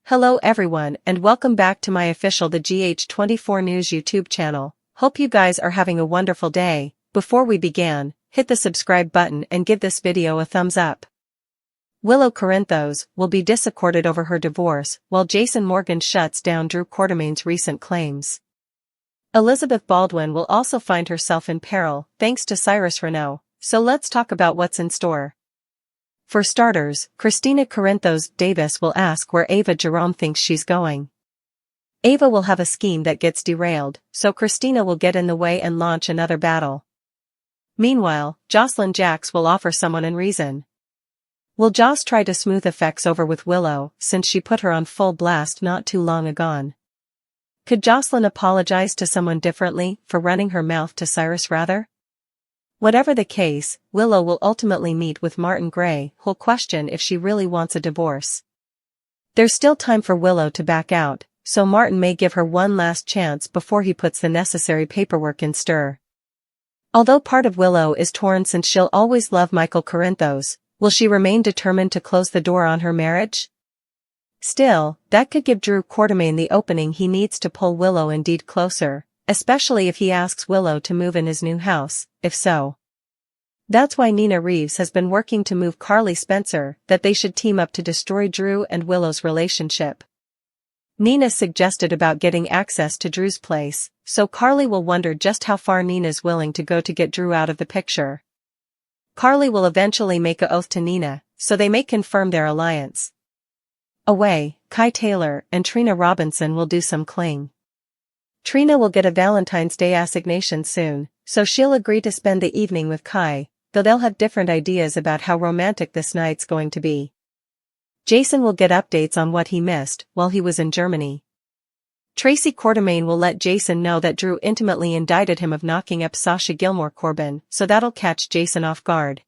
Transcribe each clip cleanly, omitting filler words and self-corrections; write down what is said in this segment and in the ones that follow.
Hello everyone and welcome back to my official The GH24 News YouTube channel. Hope you guys are having a wonderful day. Before we begin, hit the subscribe button and give this video a thumbs up. Willow Corinthos will be disaccorded over her divorce while Jason Morgan shuts down Drew Quartermaine's recent claims. Elizabeth Baldwin will also find herself in peril thanks to Cyrus Renaud, so let's talk about what's in store. For starters, Christina Corinthos Davis will ask where Ava Jerome thinks she's going. Ava will have a scheme that gets derailed, so Christina will get in the way and launch another battle. Meanwhile, Jocelyn Jacks will offer someone in reason. Will Joss try to smooth effects over with Willow since she put her on full blast not too long ago? Could Jocelyn apologize to someone differently for running her mouth to Cyrus rather? Whatever the case, Willow will ultimately meet with Martin Gray, who'll question if she really wants a divorce. There's still time for Willow to back out, so Martin may give her one last chance before he puts the necessary paperwork in stir. Although part of Willow is torn since she'll always love Michael Corinthos, will she remain determined to close the door on her marriage? Still, that could give Drew Quartermaine the opening he needs to pull Willow indeed closer, especially if he asks Willow to move in his new house. If so, that's why Nina Reeves has been working to move Carly Spencer that they should team up to destroy Drew and Willow's relationship. Nina suggested about getting access to Drew's place, so Carly will wonder just how far Nina's willing to go to get Drew out of the picture. Carly will eventually make an oath to Nina, so they may confirm their alliance. Away, Kai Taylor and Trina Robinson will do some cling. Trina will get a Valentine's Day assignation soon, so she'll agree to spend the evening with Kai, though they'll have different ideas about how romantic this night's going to be. Jason will get updates on what he missed while he was in Germany. Tracy Quartermaine will let Jason know that Drew intimately indicted him of knocking up Sasha Gilmore Corbin, so that'll catch Jason off guard.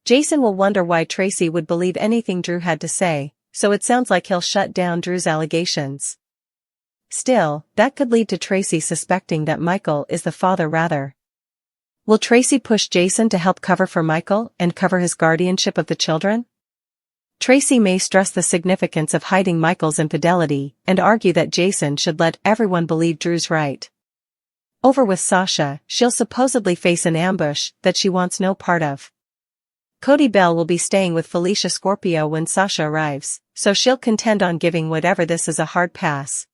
Jason will wonder why Tracy would believe anything Drew had to say, so it sounds like he'll shut down Drew's allegations. Still, that could lead to Tracy suspecting that Michael is the father rather. Will Tracy push Jason to help cover for Michael and cover his guardianship of the children? Tracy may stress the significance of hiding Michael's infidelity and argue that Jason should let everyone believe Drew's right. Over with Sasha, she'll supposedly face an ambush that she wants no part of. Cody Bell will be staying with Felicia Scorpio when Sasha arrives, so she'll contend on giving whatever this is a hard pass.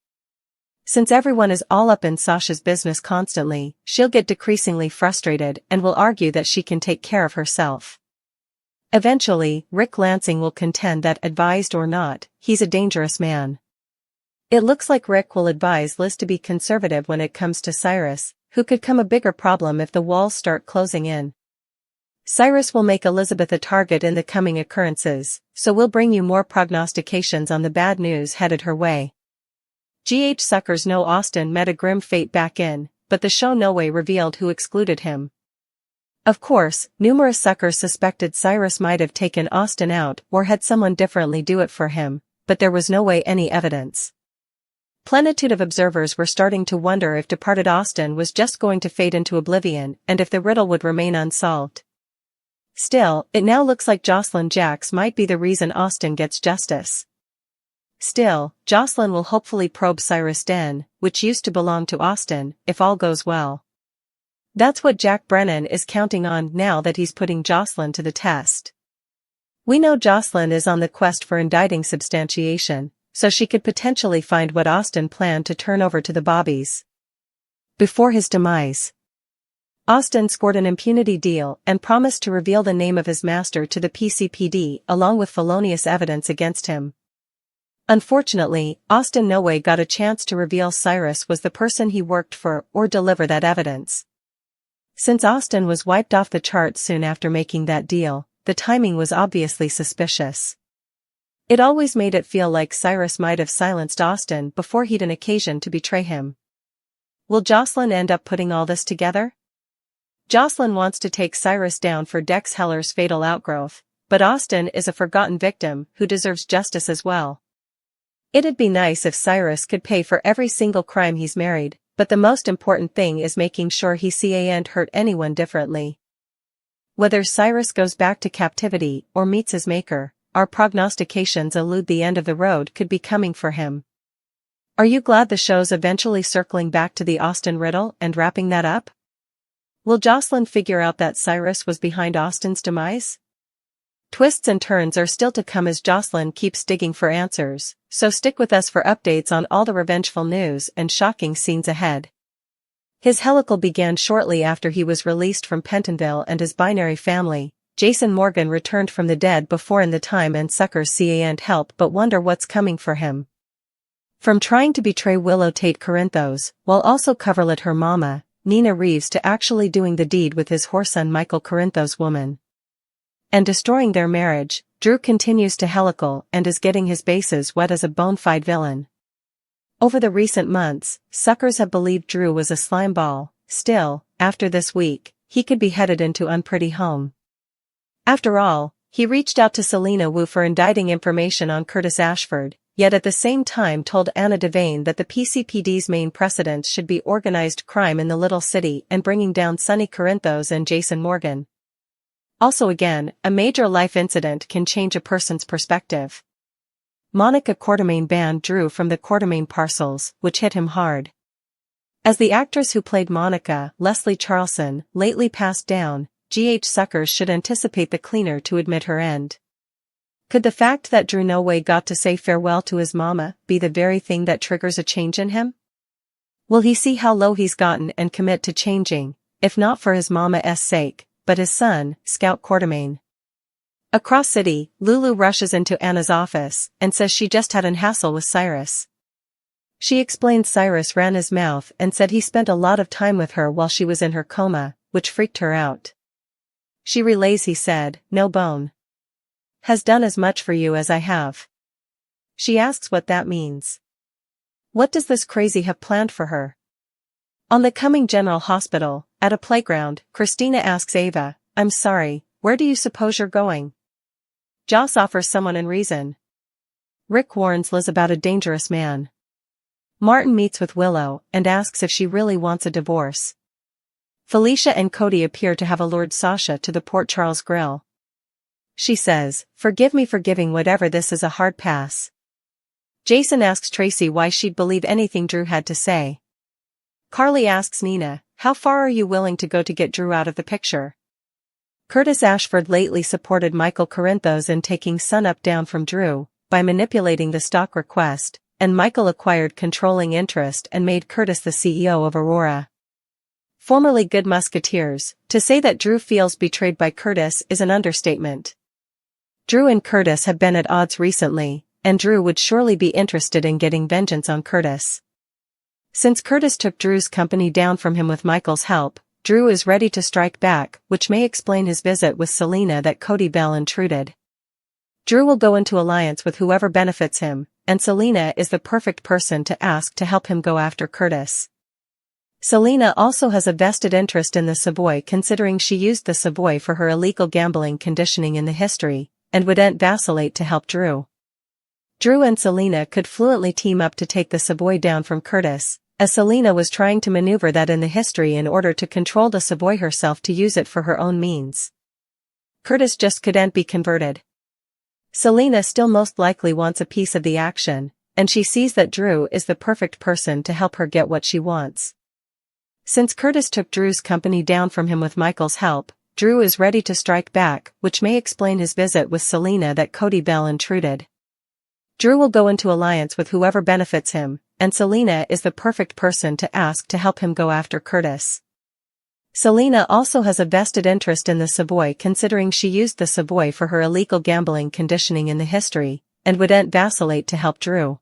Since everyone is all up in Sasha's business constantly, she'll get decreasingly frustrated and will argue that she can take care of herself. Eventually, Rick Lansing will contend that advised or not, he's a dangerous man. It looks like Rick will advise Liz to be conservative when it comes to Cyrus, who could come a bigger problem if the walls start closing in. Cyrus will make Elizabeth a target in the coming occurrences, so we'll bring you more prognostications on the bad news headed her way. GH suckers know Austin met a grim fate back in, but the show no way revealed who excluded him. Of course, numerous suckers suspected Cyrus might have taken Austin out or had someone differently do it for him, but there was no way any evidence. Plenitude of observers were starting to wonder if departed Austin was just going to fade into oblivion and if the riddle would remain unsolved. Still, it now looks like Jocelyn Jacks might be the reason Austin gets justice. Still, Jocelyn will hopefully probe Cyrus' den, which used to belong to Austin, if all goes well. That's what Jack Brennan is counting on now that he's putting Jocelyn to the test. We know Jocelyn is on the quest for indicting substantiation, so she could potentially find what Austin planned to turn over to the Bobbies. Before his demise, Austin scored an impunity deal and promised to reveal the name of his master to the PCPD along with felonious evidence against him. Unfortunately, Austin no way got a chance to reveal Cyrus was the person he worked for or deliver that evidence. Since Austin was wiped off the charts soon after making that deal, the timing was obviously suspicious. It always made it feel like Cyrus might have silenced Austin before he'd an occasion to betray him. Will Jocelyn end up putting all this together? Jocelyn wants to take Cyrus down for Dex Heller's fatal outgrowth, but Austin is a forgotten victim who deserves justice as well. It'd be nice if Cyrus could pay for every single crime he's married, but the most important thing is making sure he can't hurt anyone differently. Whether Cyrus goes back to captivity or meets his maker, our prognostications elude the end of the road could be coming for him. Are you glad the show's eventually circling back to the Austin riddle and wrapping that up? Will Jocelyn figure out that Cyrus was behind Austin's demise? Twists and turns are still to come as Jocelyn keeps digging for answers, so stick with us for updates on all the revengeful news and shocking scenes ahead. His helical began shortly after he was released from Pentonville and his binary family. Jason Morgan returned from the dead before in the time and suckers can't help but wonder what's coming for him. From trying to betray Willow Tate Corinthos, while also coverlet her mama, Nina Reeves, to actually doing the deed with his whoreson Michael Corinthos' woman and destroying their marriage, Drew continues to helical and is getting his bases wet as a bona fide villain. Over the recent months, suckers have believed Drew was a slimeball. Still, after this week, he could be headed into unpretty home. After all, he reached out to Selena Wu for indicting information on Curtis Ashford, yet at the same time told Anna Devane that the PCPD's main precedent should be organized crime in the little city and bringing down Sonny Corinthos and Jason Morgan. Also again, a major life incident can change a person's perspective. Monica Quartermaine banned Drew from the Quartermaine parcels, which hit him hard. As the actress who played Monica, Leslie Charleson, lately passed down, suckers should anticipate the cleaner to admit her end. Could the fact that Drew no way got to say farewell to his mama be the very thing that triggers a change in him? Will he see how low he's gotten and commit to changing, if not for his mama's sake, but his son, Scout Quartermaine? Across city, Lulu rushes into Anna's office and says she just had an hassle with Cyrus. She explains Cyrus ran his mouth and said he spent a lot of time with her while she was in her coma, which freaked her out. She relays he said, "No bone has done as much for you as I have." She asks what that means. What does this crazy have planned for her? On the coming General Hospital, at a playground, Christina asks Ava, "I'm sorry, where do you suppose you're going?" Joss offers someone in reason. Rick warns Liz about a dangerous man. Martin meets with Willow and asks if she really wants a divorce. Felicia and Cody appear to have allured Sasha to the Port Charles Grill. She says, "Forgive me for giving whatever this is a hard pass." Jason asks Tracy why she'd believe anything Drew had to say. Carly asks Nina, "How far are you willing to go to get Drew out of the picture?" Curtis Ashford lately supported Michael Corinthos in taking Sun Up down from Drew, by manipulating the stock request, and Michael acquired controlling interest and made Curtis the CEO of Aurora. Formerly good musketeers, to say that Drew feels betrayed by Curtis is an understatement. Drew and Curtis have been at odds recently, and Drew would surely be interested in getting vengeance on Curtis. Since Curtis took Drew's company down from him with Michael's help, Drew is ready to strike back, which may explain his visit with Selena that Cody Bell intruded. Drew will go into alliance with whoever benefits him, and Selena is the perfect person to ask to help him go after Curtis. Selena also has a vested interest in the Savoy considering she used the Savoy for her illegal gambling conditioning in the history, and wouldn't vacillate to help Drew. Drew and Selena could fluently team up to take the Savoy down from Curtis, as Selena was trying to maneuver that in the history in order to control the Savoy herself to use it for her own means. Curtis just couldn't be converted. Selena still most likely wants a piece of the action, and she sees that Drew is the perfect person to help her get what she wants. Since Curtis took Drew's company down from him with Michael's help, Drew is ready to strike back, which may explain his visit with Selena that Cody Bell intruded. Drew will go into alliance with whoever benefits him, and Selena is the perfect person to ask to help him go after Curtis. Selena also has a vested interest in the Savoy considering she used the Savoy for her illegal gambling conditioning in the history, and wouldn't vacillate to help Drew.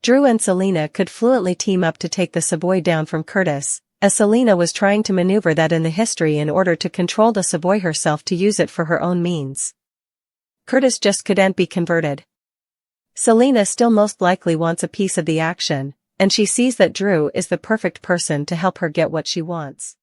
Drew and Selena could fluently team up to take the Savoy down from Curtis, as Selena was trying to maneuver that in the history in order to control the Savoy herself to use it for her own means. Curtis just couldn't be converted. Selena still most likely wants a piece of the action, and she sees that Drew is the perfect person to help her get what she wants.